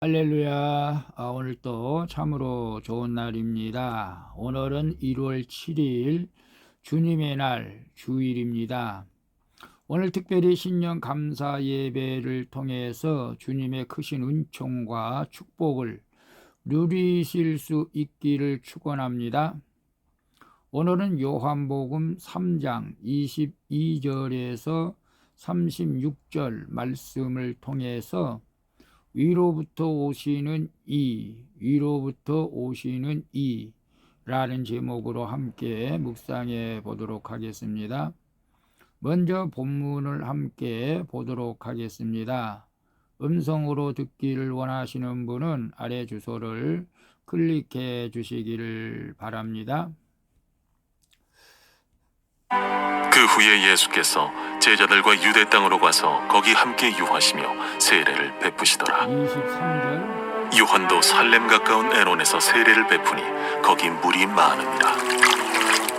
할렐루야. 오늘 또 참으로 좋은 날입니다. 오늘은 1월 7일 주님의 날 주일입니다. 오늘 특별히 신년 감사 예배를 통해서 주님의 크신 은총과 축복을 누리실 수 있기를 축원합니다. 오늘은 요한복음 3장 22절에서 36절 말씀을 통해서 위로부터 오시는 위로부터 오시는 라는 제목으로 함께 묵상해 보도록 하겠습니다. 먼저 본문을 함께 보도록 하겠습니다. 음성으로 듣기를 원하시는 분은 아래 주소를 클릭해 주시기를 바랍니다. 그 후에 예수께서 제자들과 유대 땅으로 가서 거기 함께 유하시며 세례를 베푸시더라. 23절 요한도 살렘 가까운 에논에서 세례를 베푸니 거기 물이 많으니라.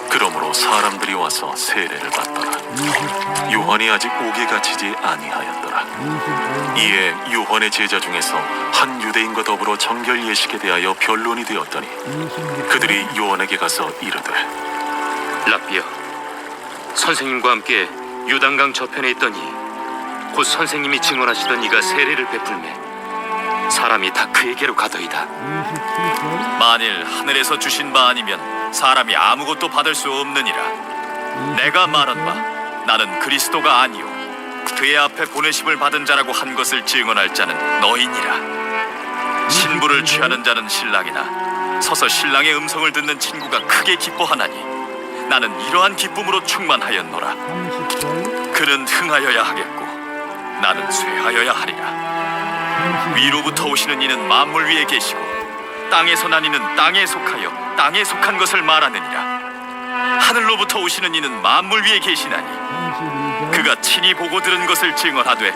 그러므로 사람들이 와서 세례를 받더라. 24절 요한이 아직 옥에 갇히지 아니하였더라. 25절 이에 요한의 제자 중에서 한 유대인과 더불어 정결 예식에 대하여 변론이 되었더니 26절 그들이 요한에게 가서 이르되 랍비여, 선생님과 함께 요단강 저편에 있던 곧 선생님이 증언하시던 이가 세례를 베풀매 사람이 다 그에게로 가더이다. 27절 만일 하늘에서 주신 바 아니면 사람이 아무것도 받을 수 없느니라. 내가 말한 바 나는 그리스도가 아니요 그의 앞에 보내심을 받은 자라고 한 것을 증언할 자는 너희니라. 신부를 취하는 자는 신랑이나 서서 신랑의 음성을 듣는 친구가 크게 기뻐하나니 나는 이러한 기쁨으로 충만하였노라. 30절 그는 흥하여야 하겠고 나는 쇠하여야 하리라. 위로부터 오시는 이는 만물 위에 계시고 땅에서 난 이는 땅에 속하여 땅에 속한 것을 말하느니라. 하늘로부터 오시는 이는 만물 위에 계시나니 32절 그가 친히 보고 들은 것을 증언하되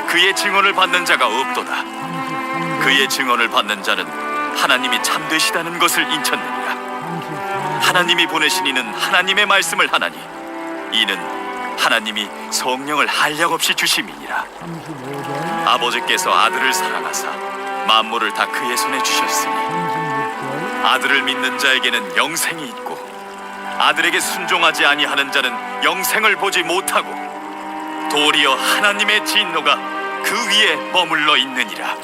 그의 증언을 받는 자가 없도다. 33절 그의 증언을 받는 자는 하나님이 참되시다는 것을 인쳤느니라. 34절 하나님이 보내신 이는 하나님의 말씀을 하나니 이는 하나님이 성령을 한량없이 주심이니라. 35절 아버지께서 아들을 사랑하사 만물을 다 그의 손에 주셨으니 36절 아들을 믿는 자에게는 영생이 있고 아들에게 순종하지 아니하는 자는 영생을 보지 못하고 도리어 하나님의 진노가 그 위에 머물러 있느니라.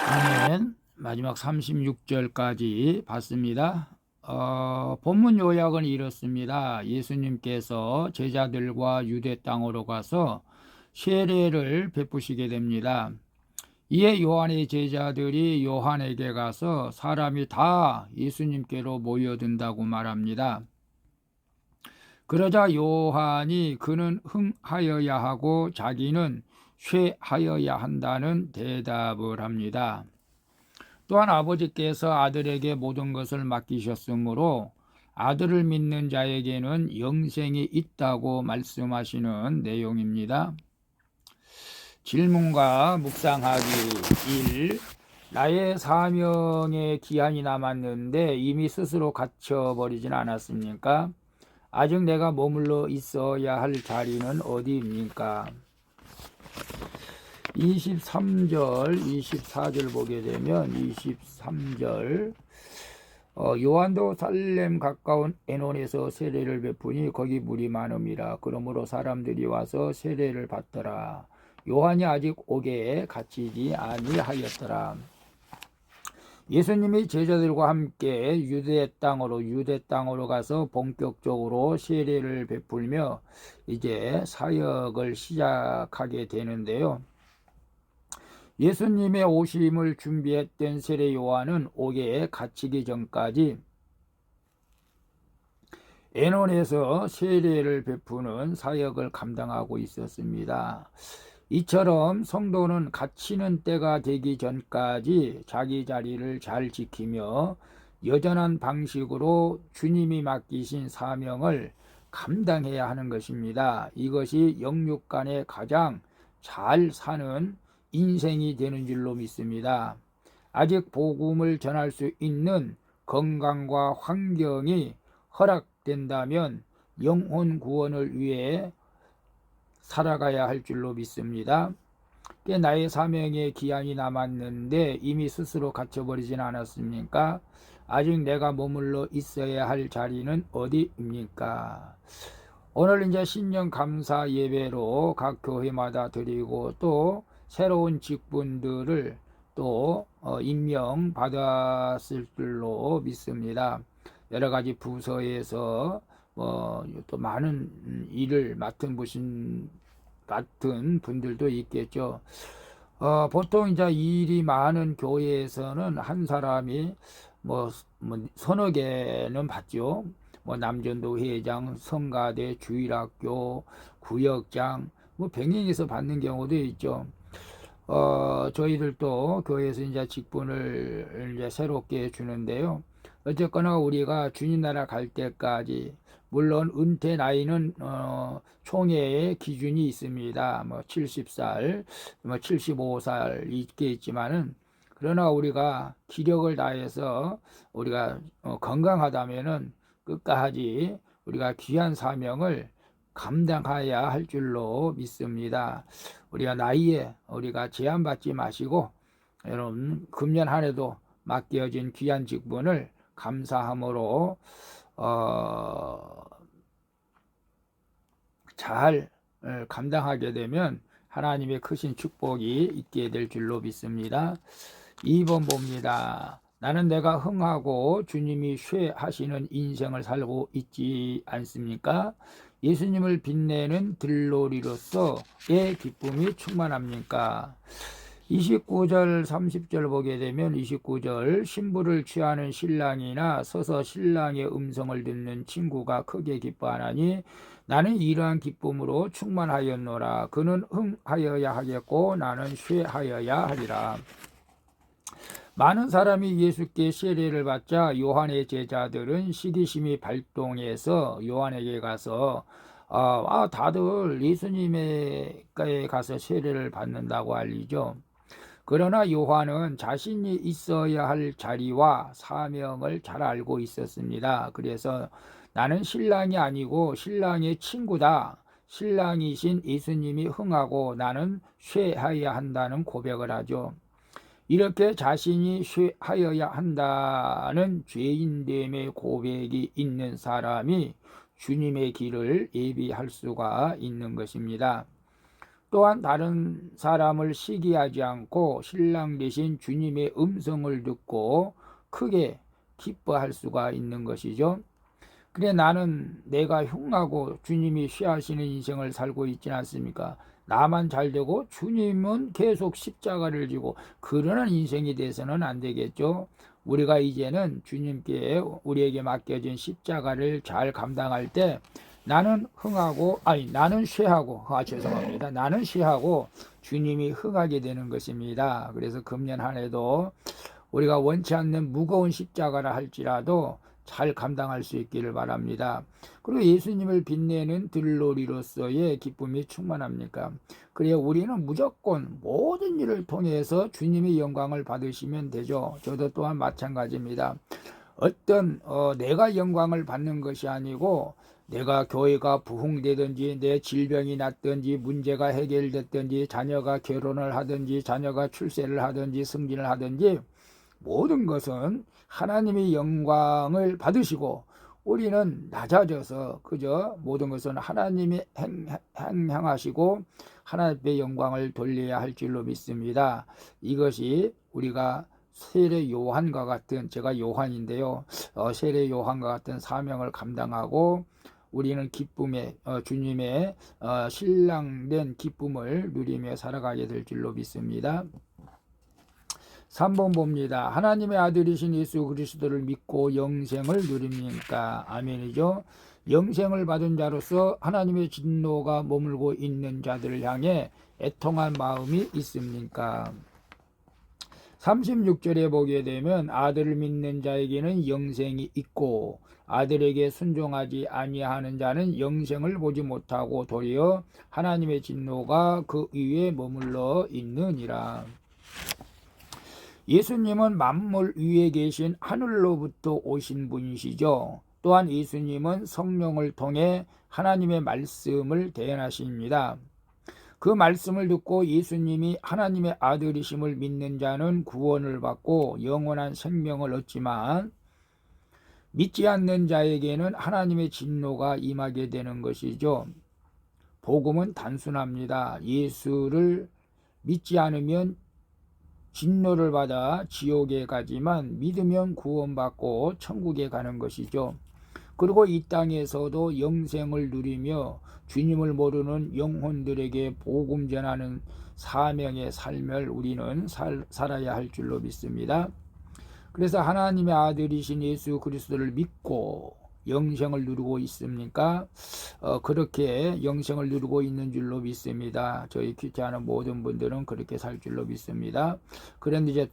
아멘. 마지막 36절까지 봤습니다. 본문 요약은 이렇습니다. 예수님께서 제자들과 유대 땅으로 가서 세례를 베푸시게 됩니다. 이에 요한의 제자들이 요한에게 가서 사람이 다 예수님께로 모여든다고 말합니다. 그러자 요한이 그는 흥하여야 하고 자기는 쇠하여야 한다는 대답을 합니다. 또한 아버지께서 아들에게 모든 것을 맡기셨으므로 아들을 믿는 자에게는 영생이 있다고 말씀하시는 내용입니다. 질문과 묵상하기 1. 나의 사명의 기한이 남았는데 이미 스스로 갇혀버리진 않았습니까? 아직 내가 머물러 있어야 할 자리는 어디입니까? 23절, 24절 보게 되면 23절 요한도 살렘 가까운 에논에서 세례를 베푸니 거기 물이 많음이라. 그러므로 사람들이 와서 세례를 받더라. 요한이 아직 옥에 갇히지 아니하였더라. 예수님이 제자들과 함께 유대 땅으로 가서 본격적으로 세례를 베풀며 이제 사역을 시작하게 되는데요. 예수님의 오심을 준비했던 세례 요한은 옥에 갇히기 전까지 에논에서 세례를 베푸는 사역을 감당하고 있었습니다. 이처럼 성도는 갇히는 때가 되기 전까지 자기 자리를 잘 지키며 여전한 방식으로 주님이 맡기신 사명을 감당해야 하는 것입니다. 이것이 영육 간에 가장 잘 사는 인생이 되는 줄로 믿습니다. 아직 복음을 전할 수 있는 건강과 환경이 허락된다면 영혼 구원을 위해 살아가야 할 줄로 믿습니다. 꽤 나의 사명의 기한이 남았는데 이미 스스로 갇혀버리진 않았습니까? 아직 내가 머물러 있어야 할 자리는 어디입니까? 오늘 이제 신년 감사 예배로 각 교회마다 드리고 또 새로운 직분들을 또 임명 받았을 줄로 믿습니다. 여러 가지 부서에서 또 많은 일을 맡은 분들도 있겠죠. 보통 이제 일이 많은 교회에서는 한 사람이 서너 개는 받죠. 남전도 회장, 성가대, 주일학교, 구역장, 100명에서 받는 경우도 있죠. 저희들도 교회에서 이제 직분을 이제 새롭게 주는데요. 어쨌거나 우리가 주님 나라 갈 때까지, 물론 은퇴 나이는 총회의 기준이 있습니다. 70살, 75살 있겠지만은, 그러나 우리가 기력을 다해서 우리가 건강하다면은 끝까지 우리가 귀한 사명을 감당해야 할 줄로 믿습니다. 우리가 나이에 우리가 제한받지 마시고 여러분 금년 한 해도 맡겨진 귀한 직분을 감사함으로 잘 감당하게 되면 하나님의 크신 축복이 있게 될 줄로 믿습니다. 2번 봅니다. 나는 내가 흥하고 주님이 쇠하시는 인생을 살고 있지 않습니까? 예수님을 빛내는 들러리로서의 기쁨이 충만합니까? 29절 30절 보게 되면 29절 신부를 취하는 신랑이나 서서 신랑의 음성을 듣는 친구가 크게 기뻐하나니 나는 이러한 기쁨으로 충만하였노라. 그는 흥하여야 하겠고 나는 쇠하여야 하리라. 많은 사람이 예수께 세례를 받자 요한의 제자들은 시기심이 발동해서 요한에게 가서 다들 예수님에게 가서 세례를 받는다고 알리죠. 그러나 요한은 자신이 있어야 할 자리와 사명을 잘 알고 있었습니다. 그래서 나는 신랑이 아니고 신랑의 친구다. 신랑이신 예수님이 흥하고 나는 쇠하여야 한다는 고백을 하죠. 이렇게 자신이 쇠하여야 한다는 죄인됨의 고백이 있는 사람이 주님의 길을 예비할 수가 있는 것입니다. 또한 다른 사람을 시기하지 않고 신랑 대신 주님의 음성을 듣고 크게 기뻐할 수가 있는 것이죠. 그래 나는 내가 흉하고 주님이 쇠하시는 인생을 살고 있지 않습니까? 나만 잘되고 주님은 계속 십자가를 지고 그러는 인생이 돼서는 안 되겠죠. 우리가 이제는 주님께 우리에게 맡겨진 십자가를 잘 감당할 때 나는 쇠하고 나는 쇠하고 주님이 흥하게 되는 것입니다. 그래서 금년 한 해도 우리가 원치 않는 무거운 십자가라 할지라도 잘 감당할 수 있기를 바랍니다. 그리고 예수님을 빛내는 들러리로서의 기쁨이 충만합니까? 그래야 우리는 무조건 모든 일을 통해서 주님의 영광을 받으시면 되죠. 저도 또한 마찬가지입니다. 어떤 내가 영광을 받는 것이 아니고 내가 교회가 부흥되든지 내 질병이 낫든지 문제가 해결됐든지 자녀가 결혼을 하든지 자녀가 출세를 하든지 승진을 하든지 모든 것은 하나님의 영광을 받으시고 우리는 낮아져서 그저 모든 것은 하나님이 행하시고 하나님의 영광을 돌려야 할 줄로 믿습니다. 이것이 우리가 세례 요한과 같은, 제가 요한인데요, 세례 요한과 같은 사명을 감당하고 우리는 기쁨의 주님의 신랑된 기쁨을 누리며 살아가게 될 줄로 믿습니다. 3번 봅니다. 하나님의 아들이신 예수 그리스도를 믿고 영생을 누립니까? 아멘이죠. 영생을 받은 자로서 하나님의 진노가 머물고 있는 자들을 향해 애통한 마음이 있습니까? 36절에 보게 되면 아들을 믿는 자에게는 영생이 있고 아들에게 순종하지 아니하는 자는 영생을 보지 못하고 도리어 하나님의 진노가 그 위에 머물러 있느니라. 예수님은 만물 위에 계신 하늘로부터 오신 분이시죠. 또한 예수님은 성령을 통해 하나님의 말씀을 대언하십니다. 그 말씀을 듣고 예수님이 하나님의 아들이심을 믿는 자는 구원을 받고 영원한 생명을 얻지만 믿지 않는 자에게는 하나님의 진노가 임하게 되는 것이죠. 복음은 단순합니다. 예수를 믿지 않으면 진노를 받아 지옥에 가지만 믿으면 구원받고 천국에 가는 것이죠. 그리고 이 땅에서도 영생을 누리며 주님을 모르는 영혼들에게 복음 전하는 사명의 삶을 우리는 살아야 할 줄로 믿습니다. 그래서 하나님의 아들이신 예수 그리스도를 믿고 영생을 누리고 있습니까? 그렇게 영생을 누리고 있는 줄로 믿습니다. 저희 귀찮은 모든 분들은 그렇게 살 줄로 믿습니다. 그런데 이제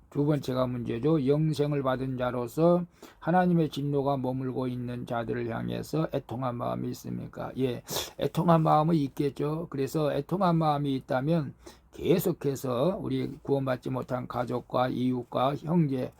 두 번째가 문제죠. 영생을 받은 자로서 하나님의 진노가 머물고 있는 자들을 향해서 애통한 마음이 있습니까? 예, 애통한 마음은 있겠죠. 그래서 애통한 마음이 있다면 계속해서 우리 구원받지 못한 가족과 이웃과 형제,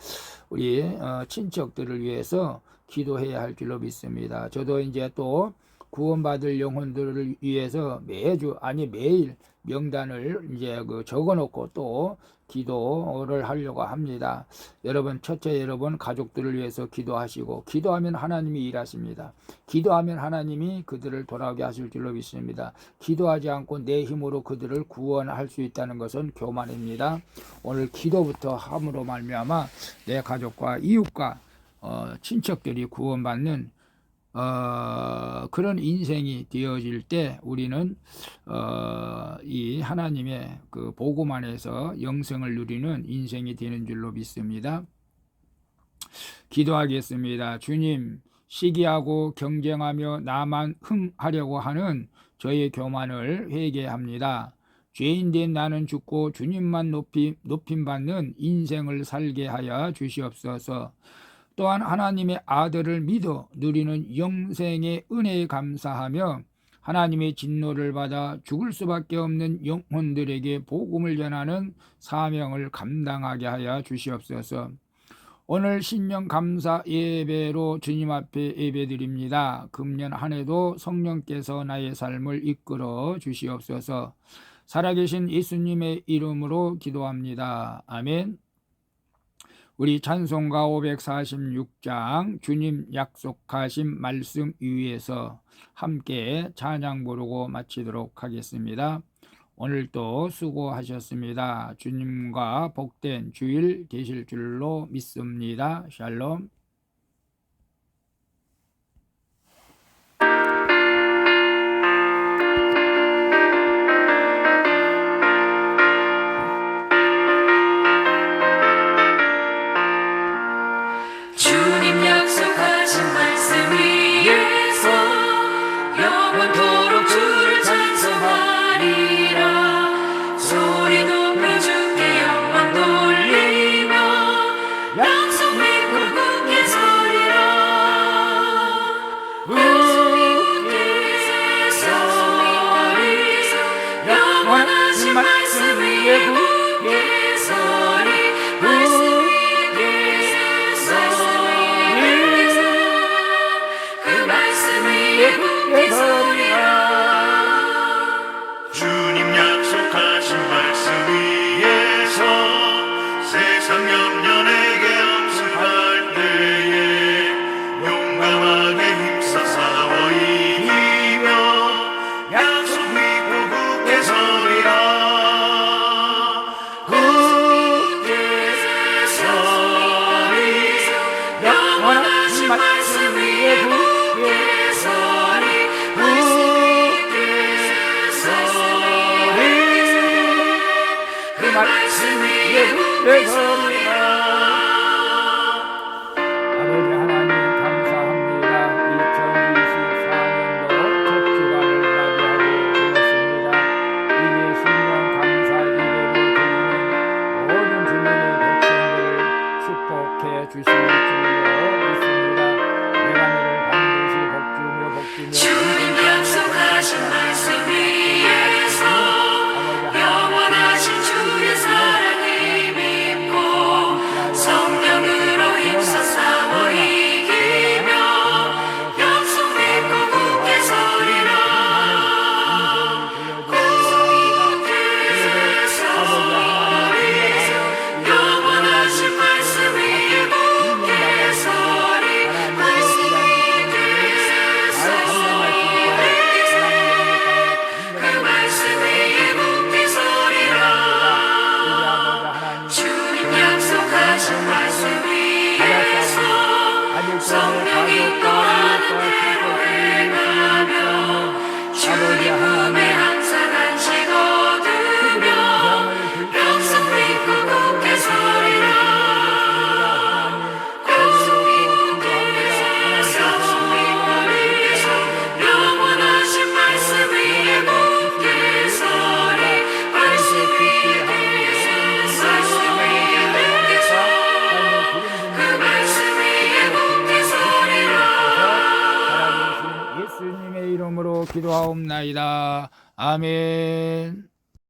우리 친척들을 위해서 기도해야 할 줄로 믿습니다. 저도 이제 또 구원받을 영혼들을 위해서 매주 아니 매일 명단을 이제 적어놓고 또 기도를 하려고 합니다. 여러분, 첫째 여러분 가족들을 위해서 기도하시고, 기도하면 하나님이 일하십니다. 기도하면 하나님이 그들을 돌아오게 하실 줄로 믿습니다. 기도하지 않고 내 힘으로 그들을 구원할 수 있다는 것은 교만입니다. 오늘 기도부터 함으로 말미암아 내 가족과 이웃과 친척들이 구원받는 그런 인생이 되어질 때 우리는 이 하나님의 그 복음 안에서 영생을 누리는 인생이 되는 줄로 믿습니다. 기도하겠습니다. 주님, 시기하고 경쟁하며 나만 흥하려고 하는 저의 교만을 회개합니다. 죄인된 나는 죽고 주님만 높임받는 인생을 살게 하여 주시옵소서. 또한 하나님의 아들을 믿어 누리는 영생의 은혜에 감사하며 하나님의 진노를 받아 죽을 수밖에 없는 영혼들에게 복음을 전하는 사명을 감당하게 하여 주시옵소서. 오늘 신령 감사 예배로 주님 앞에 예배드립니다. 금년 한 해도 성령께서 나의 삶을 이끌어 주시옵소서. 살아계신 예수님의 이름으로 기도합니다. 아멘. 우리 찬송가 546장 주님 약속하신 말씀 위에서 함께 찬양 부르고 마치도록 하겠습니다. 오늘도 수고하셨습니다. 주님과 복된 주일 되실 줄로 믿습니다. 샬롬. 주님 약속하신 말씀 위에서 영원토록 주를 찬송하리라. 소리 높여 주께 영광 돌리며 약속 믿고 굳게 서리라. 주님께서 영원하신 말씀 위에 굳게 서리. 주님 약속하신 말씀 위에서 세상 염려내게 없을 때에 용감하게 힘써 싸워 이기며 약속 믿고 굳게 서리라. 굳게 서리. 영원하신 말씀 위에 굳게 서리. 그 말씀 위에 굳게 서리라. 아버지 하나님 감사합니다. 2024년도 첫 주간을 맞이하게 되었습니다. 이제 신령 감사 예배로 드리는 모든 주님의 백성들을 축복해 주실 줄로 믿습니다. 내가 너를 반드시 복주며 주님 약속하신 말씀 위에서 영원하신 주의 사랑을 믿고 기도하옵나이다. 아멘.